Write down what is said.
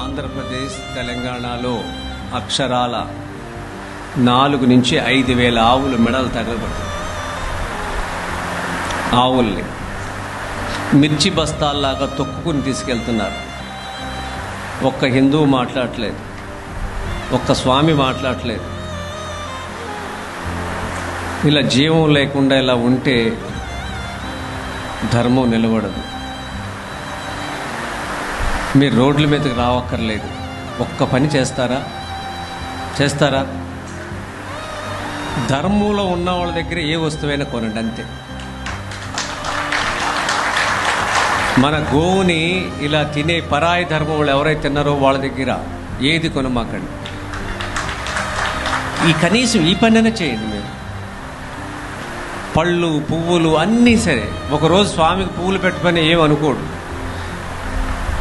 ఆంధ్రప్రదేశ్ తెలంగాణలో అక్షరాల 4 నుంచి 5 వేల ఆవులు మెడలు తగలబడతాయి. ఆవుల్ని మిర్చి బస్తాల్లాగా తొక్కుకుని తీసుకెళ్తున్నారు. ఒక్క హిందువు మాట్లాడట్లేదు, ఒక్క స్వామి మాట్లాడట్లేదు. ఇలా జీవం లేకుండా ఇలా ఉంటే ధర్మం నిలబడదు. మీరు రోడ్ల మీదకి రావక్కర్లేదు. ఒక్క పని చేస్తారా? ధర్మంలో ఉన్న వాళ్ళ దగ్గర ఏ వస్తువైనా కొనండి, అంతే. మన గోవుని ఇలా తినే పరాయి ధర్మం వాళ్ళు ఎవరైతే తిన్నారో వాళ్ళ దగ్గర ఏది కొనమాకండి. కనీసం ఈ పనైనా చేయండి. మీరు పళ్ళు పువ్వులు అన్నీ సరే, ఒకరోజు స్వామికి పువ్వులు పెట్టుకొని ఏమనుకోడు.